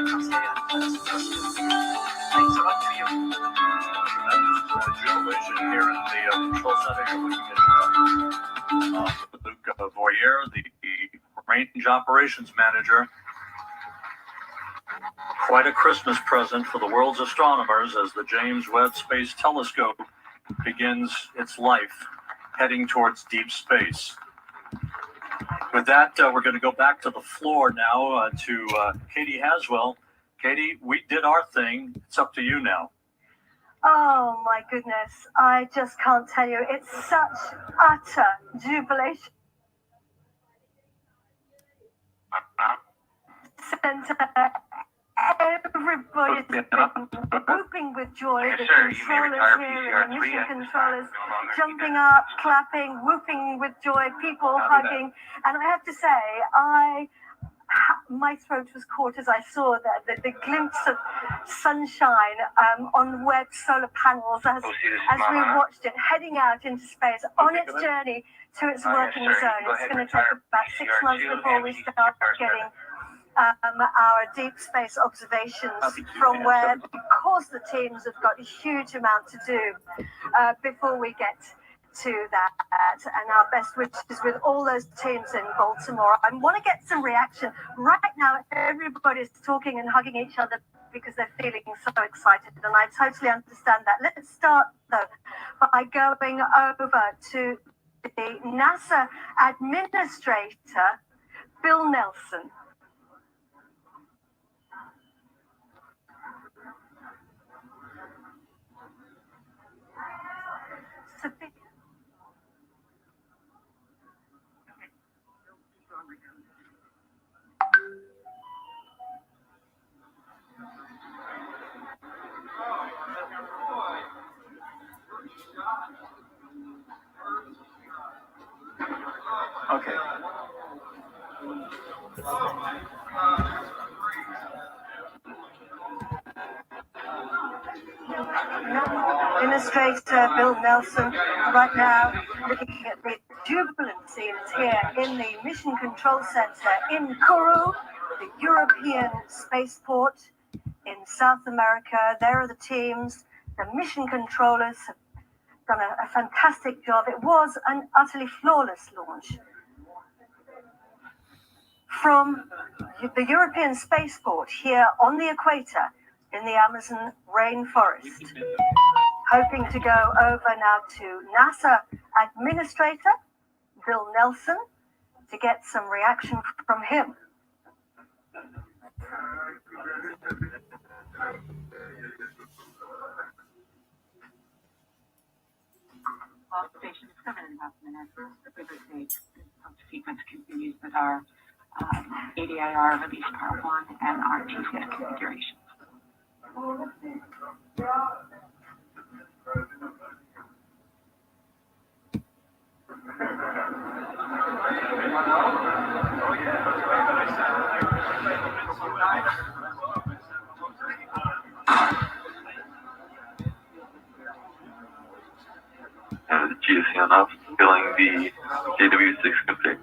Thanks a lot to you. Tremendous jubilation here in the control center. You're looking at Luc Boyer, the range operations manager. Quite a Christmas present for the world's astronomers as the James Webb Space Telescope begins its life heading towards deep space. With that, we're going to go back to the floor now to Katie Haswell. Katie, we did our thing. It's up to you now. Oh my goodness, I just can't tell you. It's such utter jubilation. Center, everybody's been whooping with joy. The controllers here, the mission controllers jumping up, clapping, whooping with joy, people hugging. And I have to say, my throat was caught as I saw that the glimpse of sunshine on Webb solar panels as we watched it heading out into space on its journey to its working zone. It's going to take about 6 months before we start getting our deep space observations from Webb, because the teams have got a huge amount to do before we get to that. And our best wishes with all those teams in Baltimore. I want to get some reaction. Right now, everybody's talking and hugging each other because they're feeling so excited, and I totally understand that. Let's start, though, by going over to the NASA administrator, Bill Nelson. Okay. Administrator Bill Nelson, right now looking at the jubilant scenes here in the Mission Control Center in Kourou, the European spaceport in South America. There are the teams. The mission controllers have done a fantastic job. It was an utterly flawless launch from the European spaceport here on the equator in the Amazon rainforest. Hoping to go over now to NASA Administrator Bill Nelson to get some reaction from him. Well, station is 7.5 minutes. The river sequence continues with our ADIR release power 1 and our TCS configuration. And the GSC off, filling the JW6 config.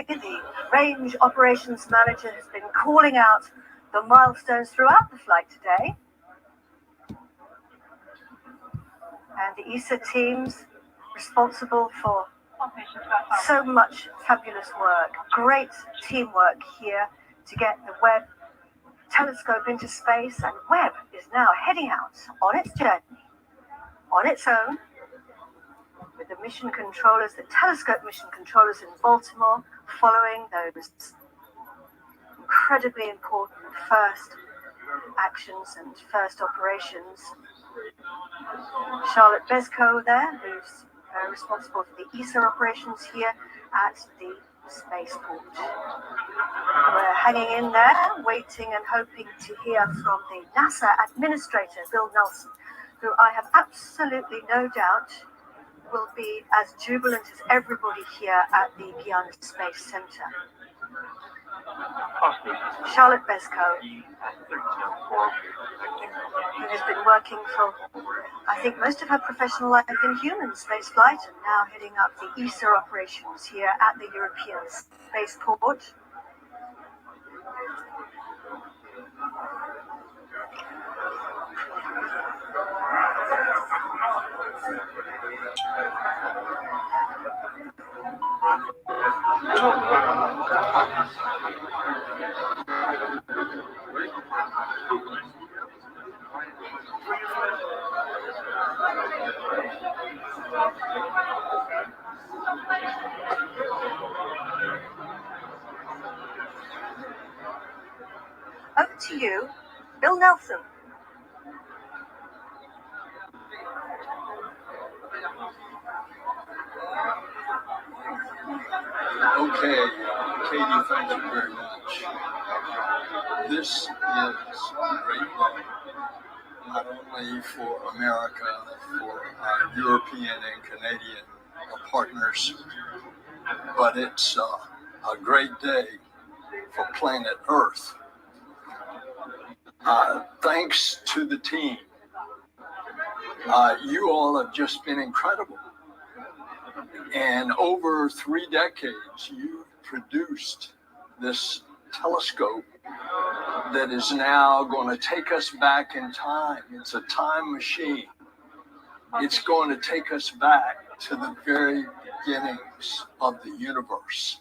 The range operations manager has been calling out the milestones throughout the flight today. And the ESA teams responsible for So much fabulous work, great teamwork here to get the Webb telescope into space, and Webb is now heading out on its journey, on its own, with the mission controllers, the telescope mission controllers in Baltimore, following those incredibly important first actions and first operations. Charlotte Bezko there, who's responsible for the ESA operations here at the spaceport. We're hanging in there, waiting and hoping to hear from the NASA administrator, Bill Nelson, who I have absolutely no doubt will be as jubilant as everybody here at the Guiana Space Center. Charlotte Bezko, who has been working for, I think, most of her professional life in human spaceflight, and now heading up the ESA operations here at the European spaceport. Over to you, Bill Nelson. Okay, Katie, thank you very much. This is a great day, not only for America, for our European and Canadian partners, but it's a great day for planet Earth. Thanks to the team. You all have just been incredible. And over 3 decades, you've produced this telescope that is now going to take us back in time. It's a time machine. It's going to take us back to the very beginnings of the universe.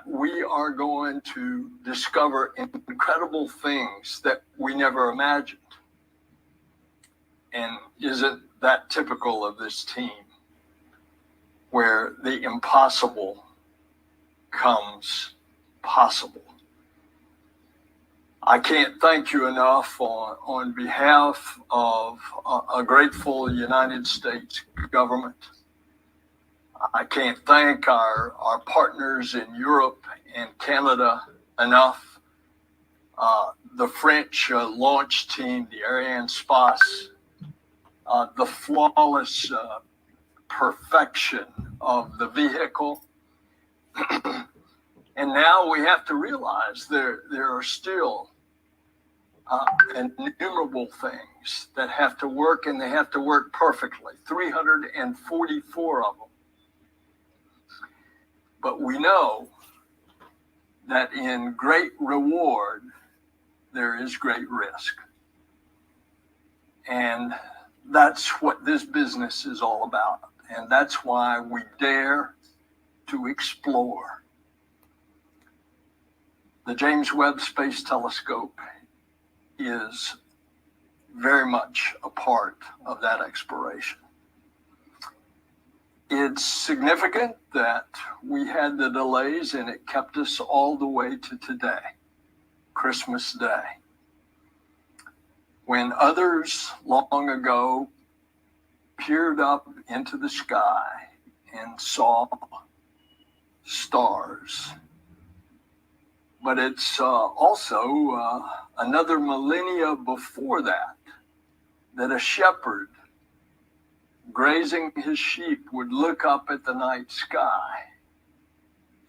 We are going to discover incredible things that we never imagined. And isn't that typical of this team, where the impossible comes possible? I can't thank you enough on behalf of a grateful United States government. I can't thank our partners in Europe and Canada enough. The French launch team, the Arianespace, the flawless perfection of the vehicle. And now we have to realize there are still innumerable things that have to work, and they have to work perfectly. 344 of them. But we know that in great reward, there is great risk. And that's what this business is all about. And that's why we dare to explore. The James Webb Space Telescope is very much a part of that exploration. It's significant that we had the delays, and it kept us all the way to today, Christmas Day, when others long ago peered up into the sky and saw stars. But it's also another millennia before that a shepherd grazing his sheep would look up at the night sky.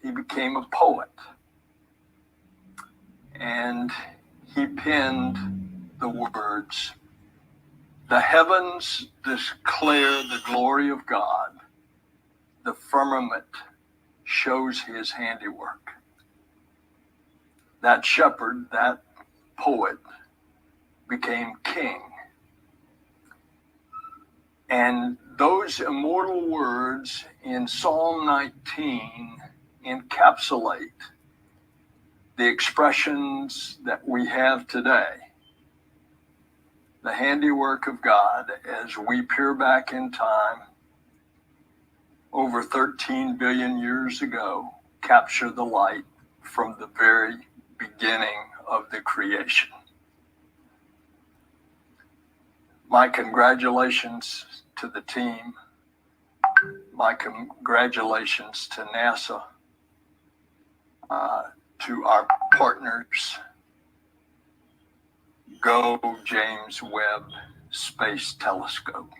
He became a poet, and he penned the words, "The heavens declare the glory of God. The firmament shows his handiwork." That shepherd, that poet, became king. And Those immortal words in Psalm 19 encapsulate the expressions that we have today. The handiwork of God as we peer back in time over 13 billion years ago, capture the light from the very beginning of the creation. My congratulations to the team. My congratulations to NASA, to our partners. Go James Webb Space Telescope.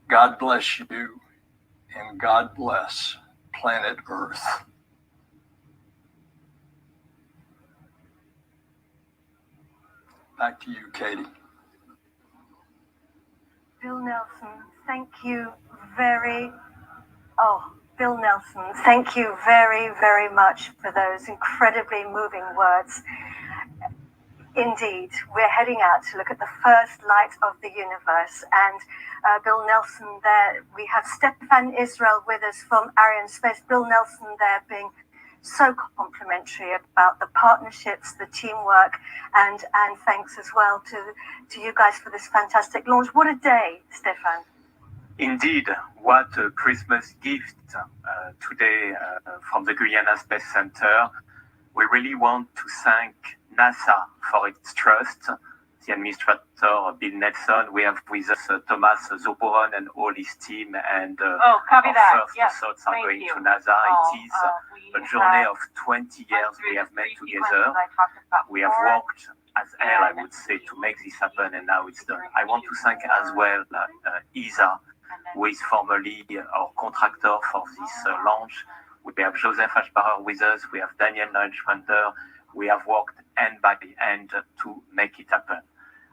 God bless you, and God bless planet Earth. Back to you, Katie. Bill Nelson, thank you Bill Nelson, thank you very, very much for those incredibly moving words. Indeed, we're heading out to look at the first light of the universe. And Bill Nelson there, we have Stefan Israel with us from Ariane Space. Bill Nelson there being so complimentary about the partnerships, the teamwork, and thanks as well to you guys for this fantastic launch. What a day, Stefan. Indeed, what a Christmas gift today from the Guyana Space Center. We really want to thank NASA for its trust, the administrator, Bill Nelson. We have with us Thomas Zoporon and all his team, and copy that. first Yes, thoughts are thank going you. to NASA. It is a journey of 20 years we have made together. We have worked as hell, I would say, to make this happen, and now it's done. I want to thank as well ESA, who is formerly our contractor for this launch. We have Joseph Ashbacher with us. We have Daniel Neunschwander. We have worked end by end to make it happen.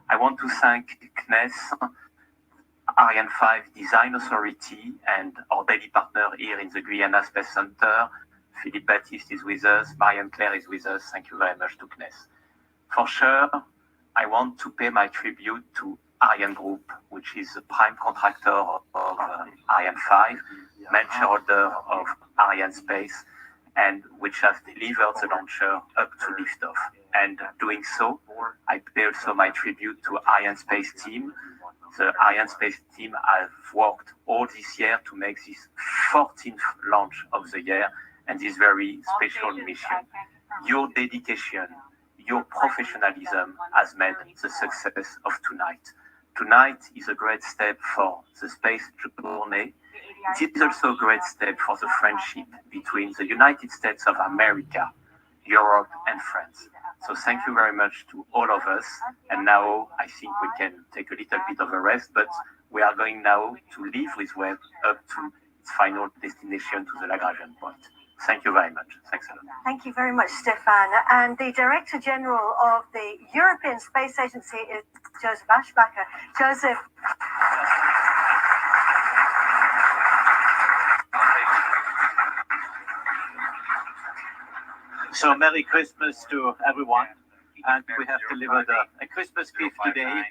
I want to thank CNES, Ariane 5 Design Authority, and our daily partner here in the Guyana Space Center. Philippe Baptiste is with us. Marianne Claire is with us. Thank you very much to CNES. For sure, I want to pay my tribute to Ariane Group, which is the prime contractor of Ariane 5, main shareholder of Ariane Space, and which has delivered the launcher up to liftoff. And doing so, I pay also my tribute to Ariane Space team. The Ariane Space team have worked all this year to make this 14th launch of the year and this very special mission. Your dedication, your professionalism has made the success of tonight. Tonight is a great step for the space journey. It is also a great step for the friendship between the United States of America, Europe, and France. So thank you very much to all of us. And now I think we can take a little bit of a rest, but we are going now to leave with Webb up to its final destination, to the Lagrangian point. Thank you very much. Thanks a lot. Thank you very much, Stefan. And the Director General of the European Space Agency is Joseph Ashbacher. Joseph. So Merry Christmas to everyone. And we have delivered a Christmas gift today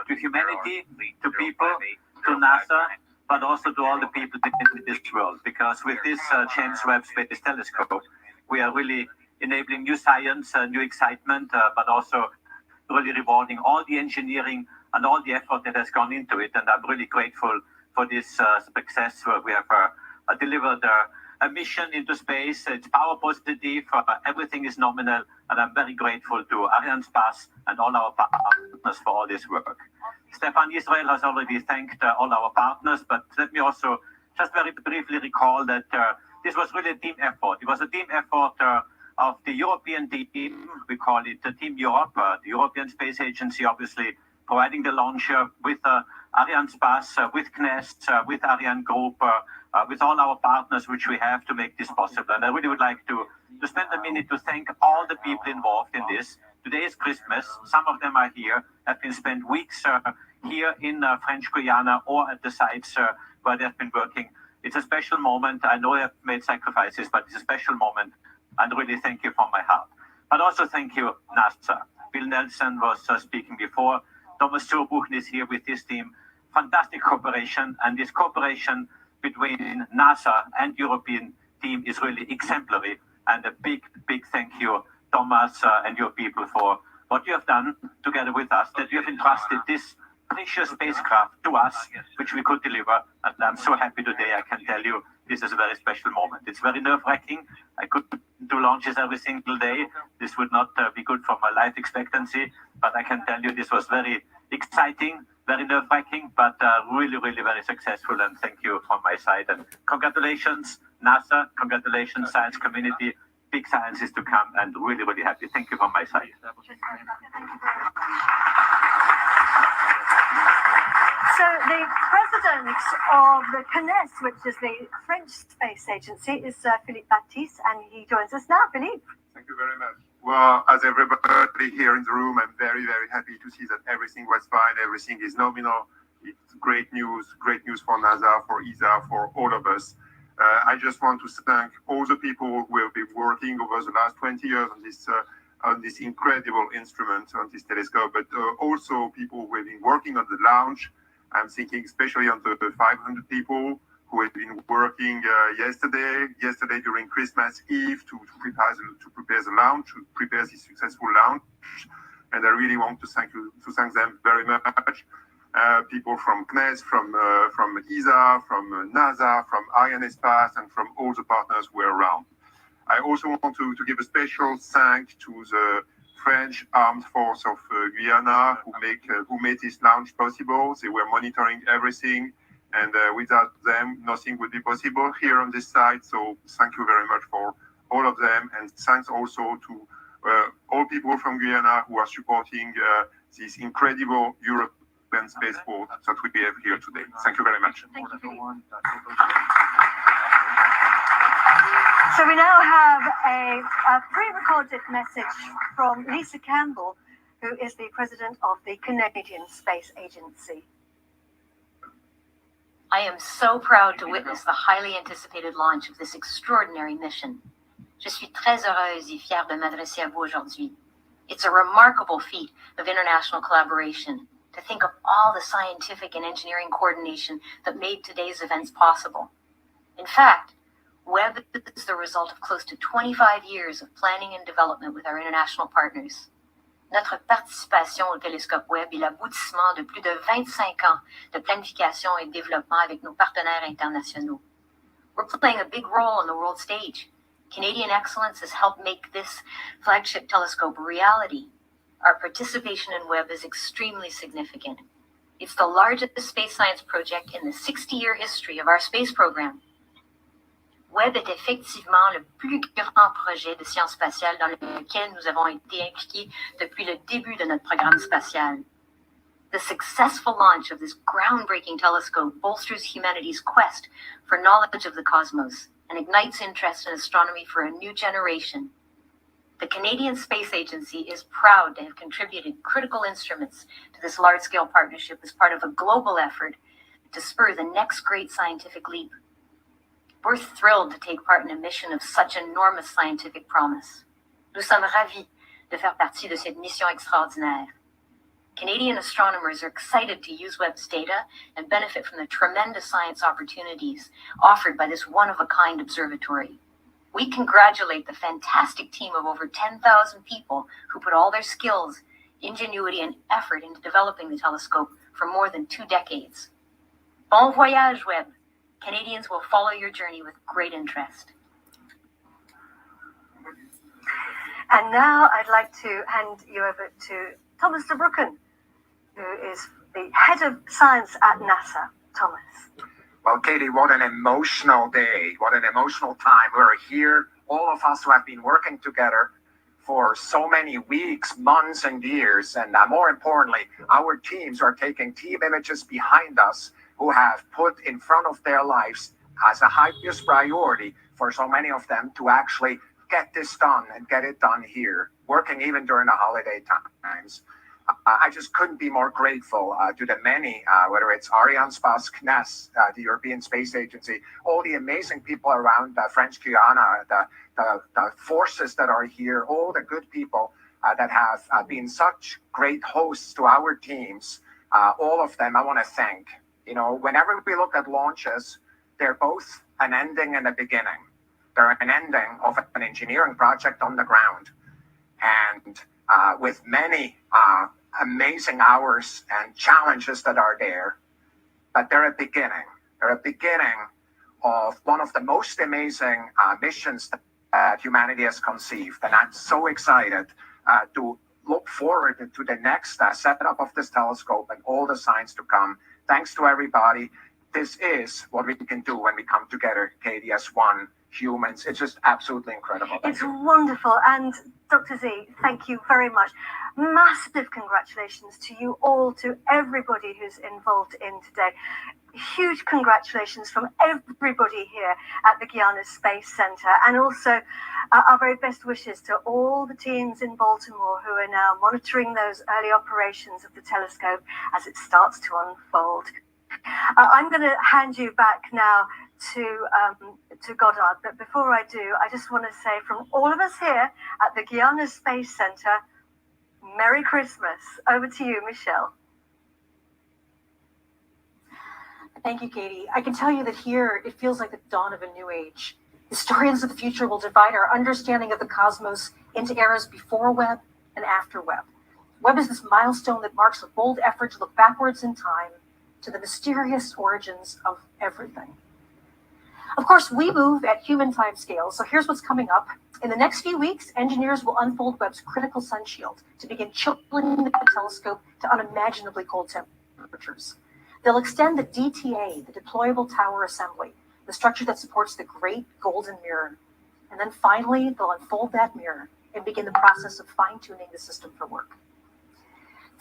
to humanity, to people, to NASA, but also to all the people in this world. Because with this James Webb Space Telescope, we are really enabling new science, new excitement, but also really rewarding all the engineering and all the effort that has gone into it. And I'm really grateful for this success where we have delivered a mission into space. It's power positive, everything is nominal, and I'm very grateful to Ariane Space and all our partners for all this work. Stefan Israel has already thanked all our partners, but let me also just very briefly recall that this was really a team effort. It was a team effort of the European team. We call it Team Europe, the European Space Agency, obviously providing the launcher with Ariane Space, with CNES, with Ariane Group, with all our partners which we have to make this possible. And I really would like to spend a minute to thank all the people involved in this. Today is Christmas. Some of them are here, have been spent weeks here in French Guiana or at the sites where they have been working. It's a special moment. I know you have made sacrifices, but it's a special moment. And really thank you from my heart. But also thank you, NASA. Bill Nelson was speaking before. Thomas Zoporon is here with his team. fantastic cooperation, and this cooperation between NASA and European team is really exemplary. And a big, big thank you, Thomas, and your people for what you have done together with us, that you have entrusted this precious spacecraft to us, which we could deliver. And I'm so happy today, I can tell you, this is a very special moment. It's very nerve-wracking. I could do launches every single day. This would not be good for my life expectancy, but I can tell you this was very exciting, very nerve-wracking, but really, really very successful. And thank you from my side. And congratulations, NASA. Congratulations, science community. Big science is to come, and really, really happy. Thank you from my side. So the president of the CNES, which is the French Space Agency, is Philippe Baptiste, and he joins us now. Philippe. Thank you very much. Well, as everybody here in the room, I'm very, very happy to see that everything was fine. Everything is nominal. It's great news for NASA, for ESA, for all of us. I just want to thank all the people who have been working over the last 20 years on this incredible instrument, on this telescope, but also people who have been working on the launch. I'm thinking especially on the 500 people who have been working yesterday during Christmas Eve to prepare the launch, to prepare the successful launch. And I really want to thank them very much. People from CNES, from ESA, from NASA, from Arianespace, and from all the partners who were around. I also want to give a special thank to the French Armed Force of Guyana who made this launch possible. They were monitoring everything, and without them, nothing would be possible here on this site. So thank you very much for all of them, and thanks also to all people from Guyana who are supporting this incredible European spaceport that we have here today. Thank you very much. Thank you, Philippe. So we now have a pre-recorded message from Lisa Campbell, who is the president of the Canadian Space Agency. I am so proud to witness the highly anticipated launch of this extraordinary mission. Je suis très heureuse et fière de m'adresser à vous aujourd'hui. It's a remarkable feat of international collaboration to think of all the scientific and engineering coordination that made today's events possible. In fact, Webb is the result of close to 25 years of planning and development with our international partners. Notre participation au télescope Webb est l'aboutissement de plus de 25 ans de planification et de développement avec nos partenaires internationaux. We're playing a big role on the world stage. Canadian excellence has helped make this flagship telescope a reality. Our participation in Webb is extremely significant. It's the largest space science project in the 60-year history of our space program. Webb est effectivement le plus grand projet de sciences spatiales dans lequel nous avons été impliqués depuis le début de notre programme spatial. The successful launch of this groundbreaking telescope bolsters humanity's quest for knowledge of the cosmos and ignites interest in astronomy for a new generation. The Canadian Space Agency is proud to have contributed critical instruments to this large-scale partnership as part of a global effort to spur the next great scientific leap. We're thrilled to take part in a mission of such enormous scientific promise. Nous sommes ravis de faire partie de cette mission extraordinaire. Canadian astronomers are excited to use Webb's data and benefit from the tremendous science opportunities offered by this one-of-a-kind observatory. We congratulate the fantastic team of over 10,000 people who put all their skills, ingenuity, and effort into developing the telescope for more than 2 decades. Bon voyage, Webb! Canadians will follow your journey with great interest. And now I'd like to hand you over to Thomas de Broeken, who is the head of science at NASA. Thomas. Well, Katie, what an emotional day. What an emotional time. We're here, all of us who have been working together for so many weeks, months, and years. And more importantly, our teams are taking team images behind us who have put in front of their lives as a highest priority for so many of them to actually get this done and get it done here, working even during the holiday times. I just couldn't be more grateful to the many, whether it's Arianespace, CNES, the European Space Agency, all the amazing people around French Guyana, the forces that are here, all the good people that have been such great hosts to our teams. All of them I want to thank. You know, whenever we look at launches, they're both an ending and a beginning. They're an ending of an engineering project on the ground, and with many amazing hours and challenges that are there, but they're a beginning. They're a beginning of one of the most amazing missions that humanity has conceived. And I'm so excited to look forward to the next setup of this telescope and all the science to come. Thanks to everybody. This is what we can do when we come together, Katie, as one humans. It's just absolutely incredible. It's wonderful. And Dr. Z, thank you very much. Massive congratulations to you all, to everybody who's involved in today. Huge congratulations from everybody here at the Guiana Space Center, and also our very best wishes to all the teams in Baltimore who are now monitoring those early operations of the telescope as it starts to unfold. I'm going to hand you back now to Goddard, but before I do, I just want to say from all of us here at the Guiana Space Center, Merry Christmas. Over to you, Michelle. Thank you, Katie. I can tell you that here it feels like the dawn of a new age. Historians of the future will divide our understanding of the cosmos into eras before Webb and after Webb. Webb is this milestone that marks a bold effort to look backwards in time to the mysterious origins of everything. Of course, we move at human time scales, so here's what's coming up. In the next few weeks, engineers will unfold Webb's critical sun shield to begin chilling the telescope to unimaginably cold temperatures. They'll extend the DTA, the Deployable Tower Assembly, the structure that supports the Great Golden Mirror. And then finally, they'll unfold that mirror and begin the process of fine-tuning the system for work.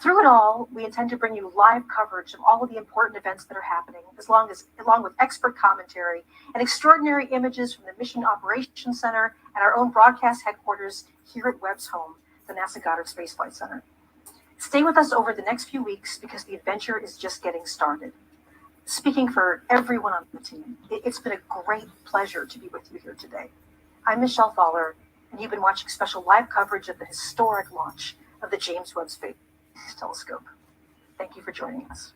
Through it all, we intend to bring you live coverage of all of the important events that are happening, along with expert commentary and extraordinary images from the Mission Operations Center and our own broadcast headquarters here at Webb's home, the NASA Goddard Space Flight Center. Stay with us over the next few weeks because the adventure is just getting started. Speaking for everyone on the team, it's been a great pleasure to be with you here today. I'm Michelle Thaller, and you've been watching special live coverage of the historic launch of the James Webb Space Telescope. Thank you for joining us.